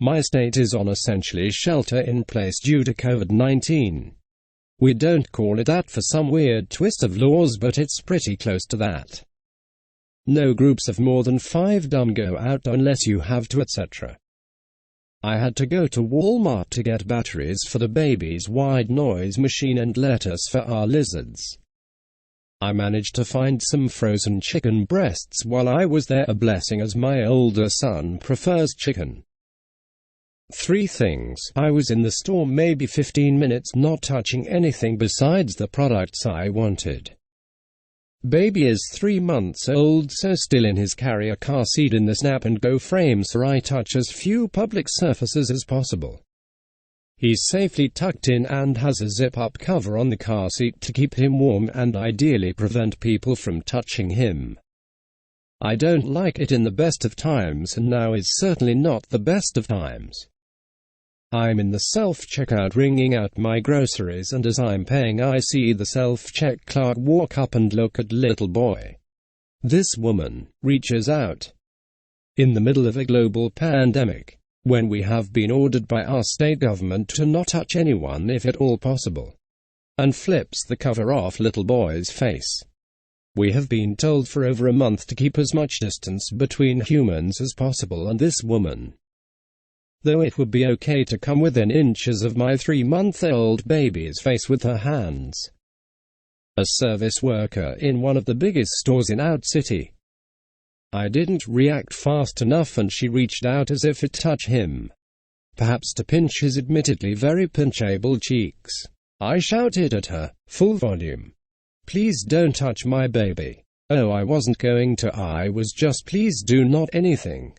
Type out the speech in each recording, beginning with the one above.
My state is on essentially shelter in place due to COVID-19. We don't call it that for some weird twist of laws, but it's pretty close to that. No groups of more than 5 don't go out unless you have to, etc. I had to go to Walmart to get batteries for the baby's white noise machine and lettuce for our lizards. I managed to find some frozen chicken breasts while I was there, a blessing as my older son prefers chicken. 3 things. I was in the store maybe 15 minutes not touching anything besides the products I wanted. Baby is 3 months old, so still in his carrier car seat in the snap-and-go frame, so I touch as few public surfaces as possible. He's safely tucked in and has a zip-up cover on the car seat to keep him warm and ideally prevent people from touching him. I don't like it in the best of times, and now is certainly not the best of times. I'm in the self-checkout ringing out my groceries, and as I'm paying I see the self-check clerk walk up and look at little boy. This woman reaches out in the middle of a global pandemic, when we have been ordered by our state government to not touch anyone if at all possible, and flips the cover off little boy's face. We have been told for over a month to keep as much distance between humans as possible, and this woman, though it would be okay to come within inches of my 3-month-old baby's face with her hands. A service worker in one of the biggest stores in our city. I didn't react fast enough and she reached out as if it touched him, perhaps to pinch his admittedly very pinchable cheeks. I shouted at her, full volume, "Please don't touch my baby." Oh, I wasn't going to, I was just, please do not anything.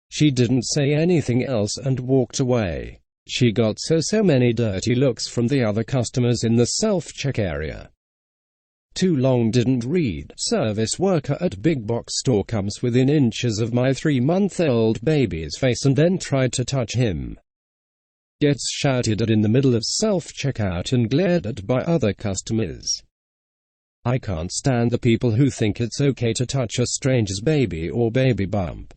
She didn't say anything else and walked away. She got so many dirty looks from the other customers in the self-check area. Too long didn't read. Service worker at big box store comes within inches of my 3-month-old baby's face and then tried to touch him. Gets shouted at in the middle of self-checkout and glared at by other customers. I can't stand the people who think it's okay to touch a stranger's baby or baby bump.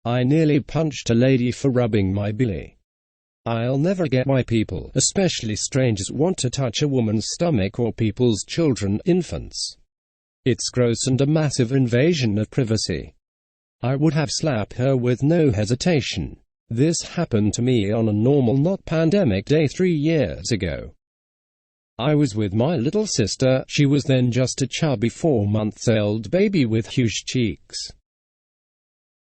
I nearly punched a lady for rubbing my belly. I'll never get why people, especially strangers, want to touch a woman's stomach or people's children, infants. It's gross and a massive invasion of privacy. I would have slapped her with no hesitation. This happened to me on a normal, not pandemic day 3 years ago. I was with my little sister. She was then just a chubby 4-month-old baby with huge cheeks.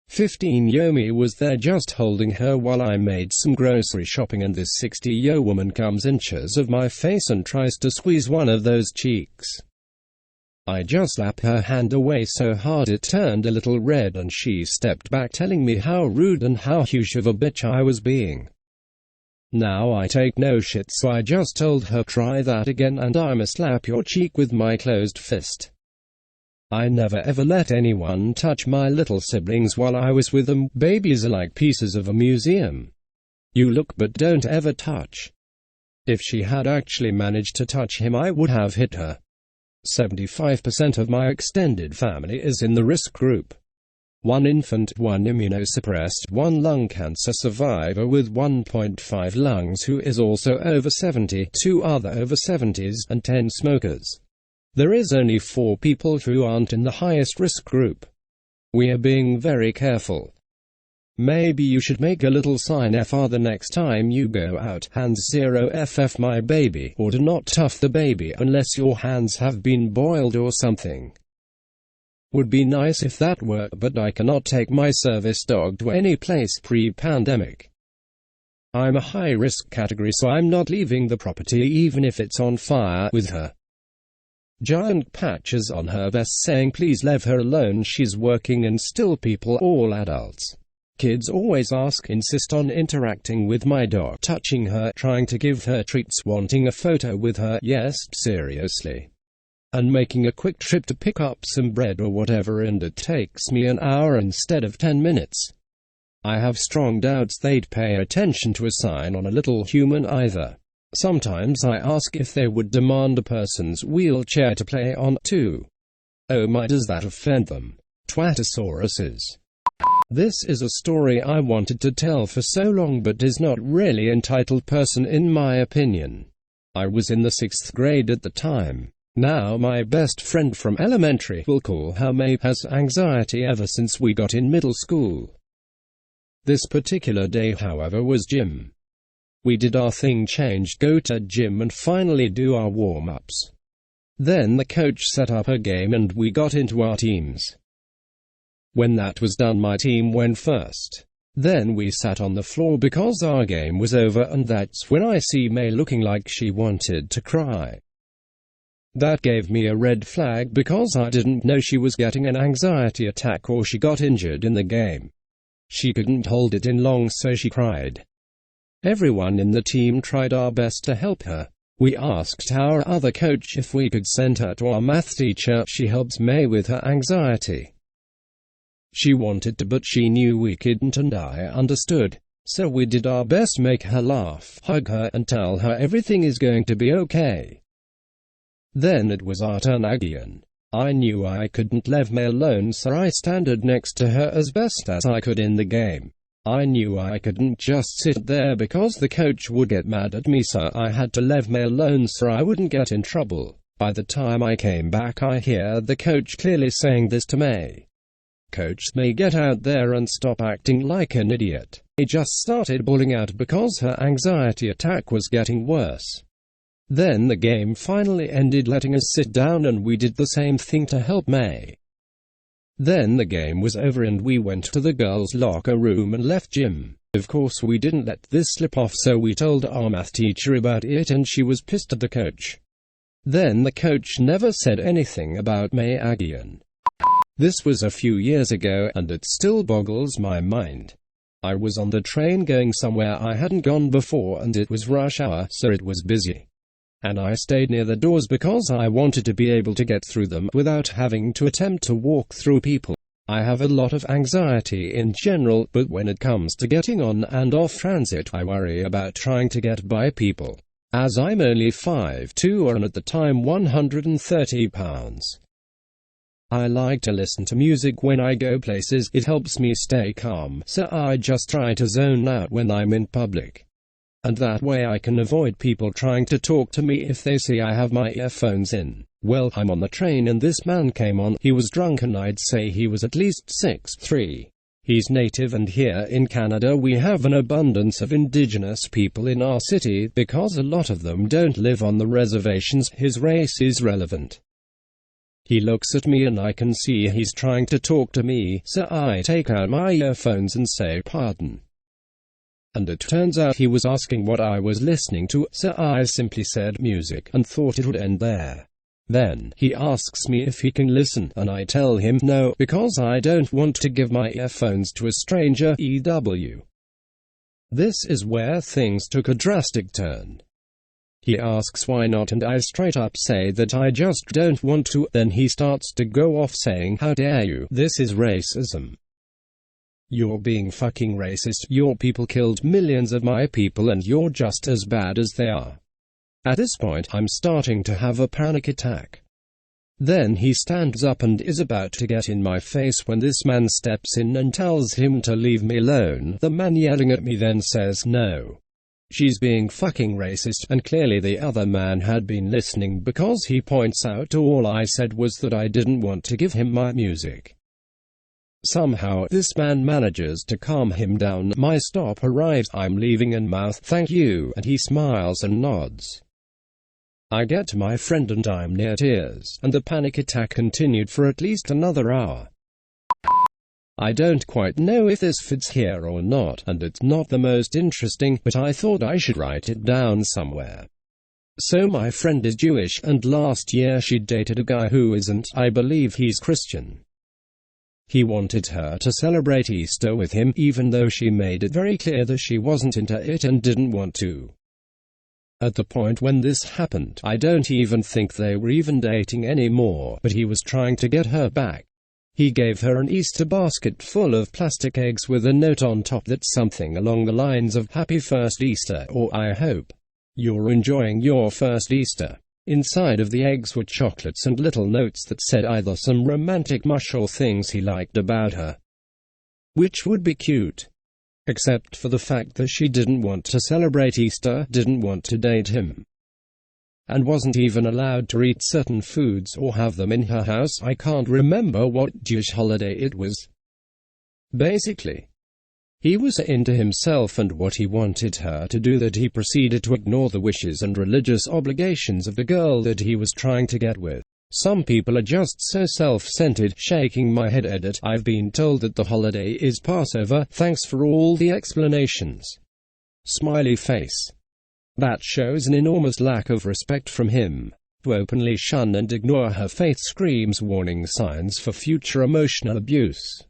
15-year-old me was there just holding her while I made some grocery shopping, and this 60-year-old woman comes inches of my face and tries to squeeze one of those cheeks. I just slapped her hand away so hard it turned a little red, and she stepped back telling me how rude and how huge of a bitch I was being. Now I take no shit, so I just told her, try that again and I'ma slap your cheek with my closed fist. I never ever let anyone touch my little siblings while I was with them. Babies are like pieces of a museum. You look but don't ever touch. If she had actually managed to touch him, I would have hit her. 75% of my extended family is in the risk group. 1 infant, 1 immunosuppressed, 1 lung cancer survivor with 1.5 lungs who is also over 70, 2 other over 70s, and 10 smokers. There is only 4 people who aren't in the highest risk group. We are being very careful. Maybe you should make a little sign FR the next time you go out, hands 0FF my baby, or do not touch the baby unless your hands have been boiled or something. Would be nice if that worked, but I cannot take my service dog to any place pre-pandemic. I'm a high-risk category, so I'm not leaving the property even if it's on fire with her. Giant patches on her vest saying please leave her alone, she's working, and still people, all adults. Kids always insist on interacting with my dog, touching her, trying to give her treats, wanting a photo with her, yes, seriously. And making a quick trip to pick up some bread or whatever, and it takes me an hour instead of 10 minutes. I have strong doubts they'd pay attention to a sign on a little human either. Sometimes I ask if they would demand a person's wheelchair to play on, too. Oh my, does that offend them? Twattosauruses. This is a story I wanted to tell for so long but is not really entitled person in my opinion. I was in the 6th grade at the time. Now my best friend from elementary, we'll call her May, has anxiety ever since we got in middle school. This particular day, however, was gym. We did our thing, changed, go to gym and finally do our warm-ups. Then the coach set up a game and we got into our teams. When that was done, my team went first. Then we sat on the floor because our game was over, and that's when I see May looking like she wanted to cry. That gave me a red flag because I didn't know she was getting an anxiety attack or she got injured in the game. She couldn't hold it in long, so she cried. Everyone in the team tried our best to help her. We asked our other coach if we could send her to our math teacher. She helps May with her anxiety. She wanted to, but she knew we couldn't, and I understood. So we did our best to make her laugh, hug her, and tell her everything is going to be okay. Then it was our turn again. I knew I couldn't leave May alone, so I stood next to her as best as I could in the game. I knew I couldn't just sit there because the coach would get mad at me, so I had to leave May alone so I wouldn't get in trouble. By the time I came back, I hear the coach clearly saying this to May. "Coach May, get out there and stop acting like an idiot." He just started bawling out because her anxiety attack was getting worse. Then the game finally ended, letting us sit down, and we did the same thing to help May. Then the game was over and we went to the girls' locker room and left gym. Of course we didn't let this slip off, so we told our math teacher about it and she was pissed at the coach. Then the coach never said anything about May again. This was a few years ago, and it still boggles my mind. I was on the train going somewhere I hadn't gone before, and it was rush hour, so it was busy. And I stayed near the doors because I wanted to be able to get through them without having to attempt to walk through people. I have a lot of anxiety in general, but when it comes to getting on and off transit, I worry about trying to get by people. As I'm only 5'2" and at the time 130 pounds. I like to listen to music when I go places. It helps me stay calm, so I just try to zone out when I'm in public. And that way I can avoid people trying to talk to me if they see I have my earphones in. Well, I'm on the train and this man came on. He was drunk and I'd say he was at least 6'3". He's native, and here in Canada we have an abundance of indigenous people in our city because a lot of them don't live on the reservations. His race is relevant. He looks at me and I can see he's trying to talk to me, so I take out my earphones and say pardon. And it turns out he was asking what I was listening to, so I simply said music and thought it would end there. Then he asks me if he can listen, and I tell him no, because I don't want to give my earphones to a stranger. This is where things took a drastic turn. He asks why not, and I straight up say that I just don't want to. Then he starts to go off saying, "How dare you, this is racism. You're being fucking racist, your people killed millions of my people and you're just as bad as they are." At this point, I'm starting to have a panic attack. Then he stands up and is about to get in my face when this man steps in and tells him to leave me alone. The man yelling at me then says, "No. She's being fucking racist," and clearly the other man had been listening because he points out all I said was that I didn't want to give him my music. Somehow, this man manages to calm him down. My stop arrives, I'm leaving and mouth "thank you," and he smiles and nods. I get to my friend and I'm near tears, and the panic attack continued for at least another hour. I don't quite know if this fits here or not, and it's not the most interesting, but I thought I should write it down somewhere. So my friend is Jewish, and last year she dated a guy who isn't. I believe he's Christian. He wanted her to celebrate Easter with him, even though she made it very clear that she wasn't into it and didn't want to. At the point when this happened, I don't even think they were even dating anymore, but he was trying to get her back. He gave her an Easter basket full of plastic eggs with a note on top that's something along the lines of "Happy First Easter," or "I hope you're enjoying your first Easter." Inside of the eggs were chocolates and little notes that said either some romantic mush or things he liked about her. which would be cute. Except for the fact that she didn't want to celebrate Easter, didn't want to date him, and wasn't even allowed to eat certain foods or have them in her house. I can't remember what Jewish holiday it was. Basically, he was into himself and what he wanted her to do, that he proceeded to ignore the wishes and religious obligations of the girl that he was trying to get with. Some people are just so self-centered. Shaking my head. Edit. I've been told that the holiday is Passover. Thanks for all the explanations. Smiley face. That shows an enormous lack of respect from him. To openly shun and ignore her faith screams warning signs for future emotional abuse.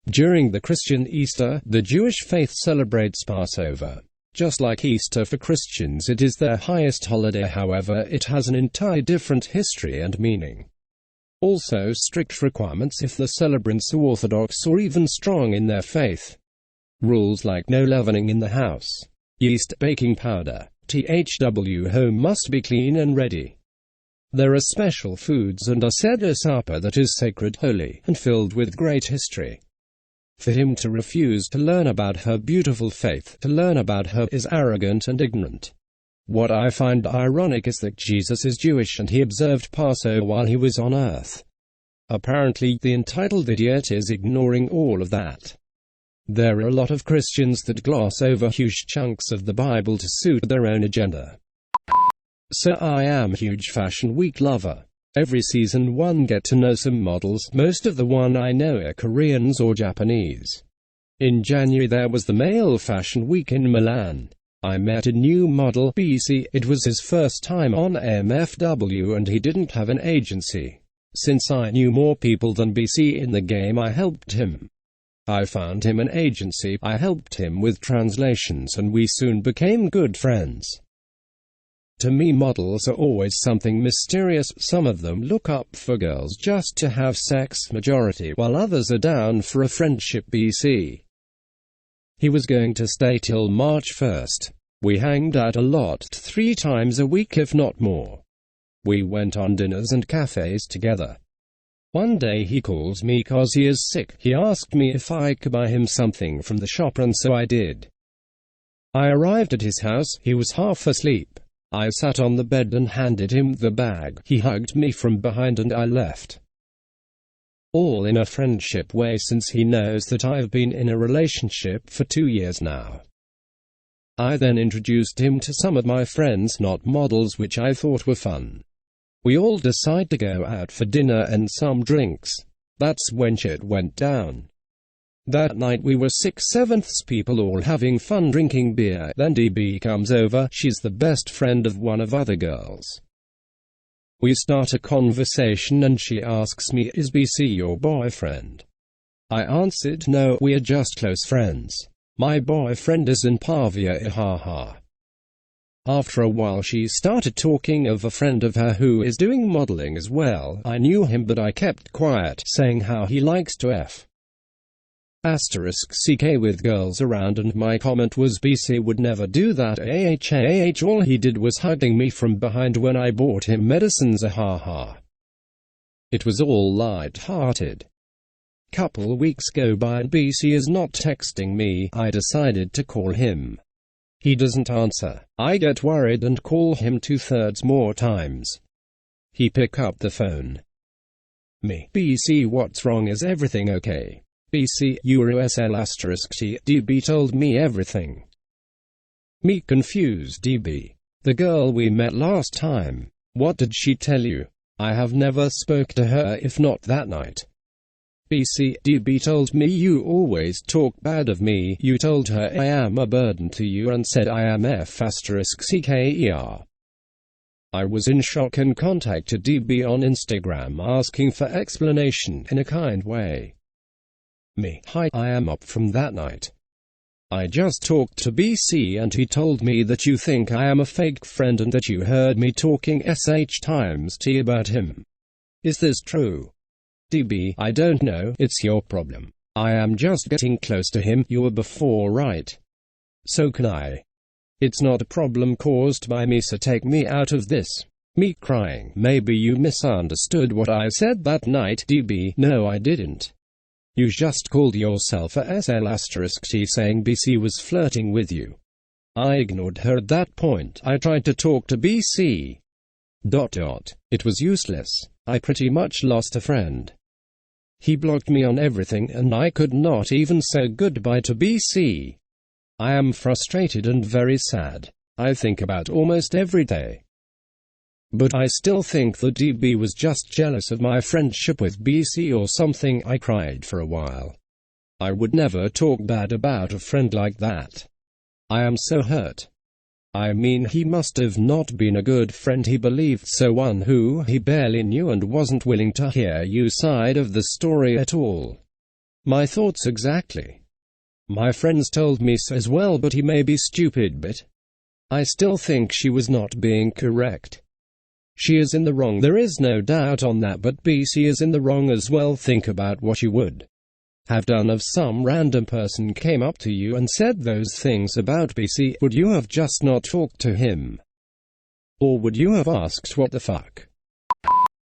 During the Christian Easter, the Jewish faith celebrates Passover. Just like Easter for Christians, it is their highest holiday. However, it has an entirely different history and meaning. Also strict requirements if the celebrants are Orthodox or even strong in their faith. Rules like no leavening in the house, yeast, baking powder, thw home must be clean and ready. There are special foods and a Seder supper that is sacred, holy, and filled with great history. For him to refuse to learn about her beautiful faith, to learn about her, is arrogant and ignorant. What I find ironic is that Jesus is Jewish and he observed Passover while he was on earth. Apparently, the entitled idiot is ignoring all of that. There are a lot of Christians that gloss over huge chunks of the Bible to suit their own agenda. So I am a huge Fashion Week lover. Every season one get to know some models. Most of the one I know are Koreans or Japanese. In January there was the male fashion week in Milan. I met a new model, BC. It was his first time on MFW and he didn't have an agency. Since I knew more people than BC in the game, I helped him. I found him an agency, I helped him with translations, and we soon became good friends. To me, models are always something mysterious. Some of them look up for girls just to have sex, majority, while others are down for a friendship. BC. He was going to stay till March 1st. We hanged out a lot, 3 times a week if not more. We went on dinners and cafes together. One day he calls me cause he is sick. He asked me if I could buy him something from the shop, and so I did. I arrived at his house, he was half asleep. I sat on the bed and handed him the bag. He hugged me from behind and I left. All in a friendship way, since he knows that I've been in a relationship for 2 years now. I then introduced him to some of my friends, not models, which I thought were fun. We all decided to go out for dinner and some drinks. That's when shit went down. That night we were 6/7 people all having fun drinking beer. Then DB comes over. She's the best friend of one of other girls. We start a conversation and she asks me, "Is BC your boyfriend?" I answered, "No, we are just close friends. My boyfriend is in Pavia, haha." After a while she started talking of a friend of her who is doing modeling as well. I knew him but I kept quiet, saying how he likes to *CK with girls around, and my comment was BC would never do that. All he did was hugging me from behind when I bought him medicines, haha. It was all light-hearted. Couple weeks go by and BC is not texting me. I decided to call him. He doesn't answer. I get worried and call him 2/3 more times. He pick up the phone. Me. BC, what's wrong? Is everything okay? BC, URSL*T. DB told me everything. Me confused. DB. The girl we met last time. What did she tell you? I have never spoke to her if not that night. BC. DB told me you always talk bad of me. You told her I am a burden to you and said I am F***CKER. I was in shock and contacted DB on Instagram asking for explanation in a kind way. Me. Hi, I am up from that night. I just talked to BC and he told me that you think I am a fake friend and that you heard me talking *T about him. Is this true? DB. I don't know, it's your problem. I am just getting close to him. You were before, right? So can I. It's not a problem caused by me, so take me out of this. Me crying. Maybe you misunderstood what I said that night. DB. No, I didn't. You just called yourself a SL*T saying BC was flirting with you. I ignored her at that point. I tried to talk to BC. It was useless. I pretty much lost a friend. He blocked me on everything and I could not even say goodbye to BC. I am frustrated and very sad. I think about almost every day. But I still think that DB was just jealous of my friendship with BC or something. I cried for a while. I would never talk bad about a friend like that. I am so hurt. I mean, he must have not been a good friend. He believed someone who he barely knew and wasn't willing to hear your side of the story at all. My thoughts exactly. My friends told me so as well, but he may be stupid, but I still think she was not being correct. She is in the wrong, there is no doubt on that, but BC is in the wrong as well. Think about what you would have done if some random person came up to you and said those things about BC. Would you have just not talked to him? Or would you have asked what the fuck?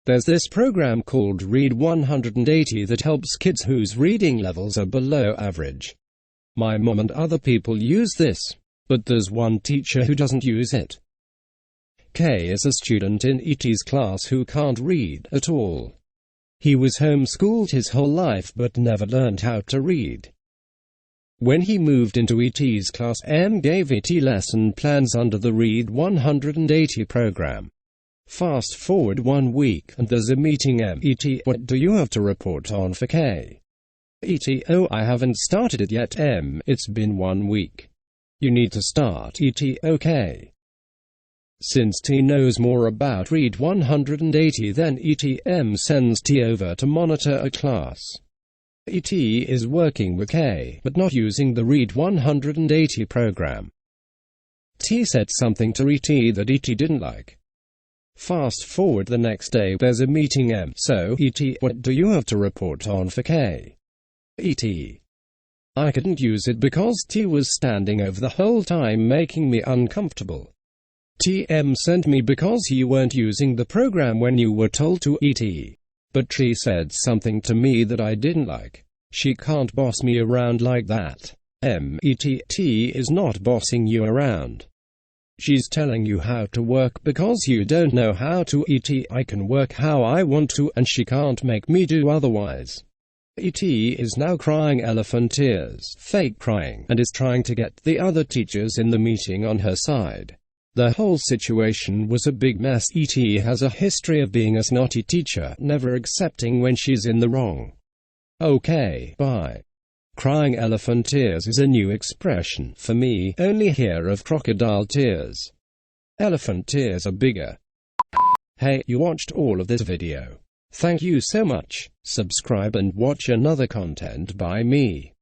There's this program called Read 180 that helps kids whose reading levels are below average. My mom and other people use this, but there's one teacher who doesn't use it. K is a student in ET's class who can't read at all. He was homeschooled his whole life but never learned how to read. When he moved into ET's class, M gave ET lesson plans under the Read 180 program. Fast forward 1 week and there's a meeting. ET, what do you have to report on for K? ET, oh, I haven't started it yet. It's been 1 week. You need to start. ET, okay. Since T knows more about Read 180 than ET, sends T over to monitor a class. ET is working with K, but not using the Read 180 program. T said something to ET that ET didn't like. Fast forward the next day, there's a meeting. So, ET, what do you have to report on for K? ET, I couldn't use it because T was standing over the whole time, making me uncomfortable. TM sent me because you weren't using the program when you were told to. ET, but she said something to me that I didn't like. She can't boss me around like that. ET, T is not bossing you around. She's telling you how to work because you don't know how to. ET, I can work how I want to and she can't make me do otherwise. ET is now crying elephant tears, fake crying, and is trying to get the other teachers in the meeting on her side. The whole situation was a big mess. ET has a history of being a snotty teacher, never accepting when she's in the wrong. Okay, bye. Crying elephant tears is a new expression for me, only hear of crocodile tears. Elephant tears are bigger. Hey, you watched all of this video. Thank you so much. Subscribe and watch another content by me.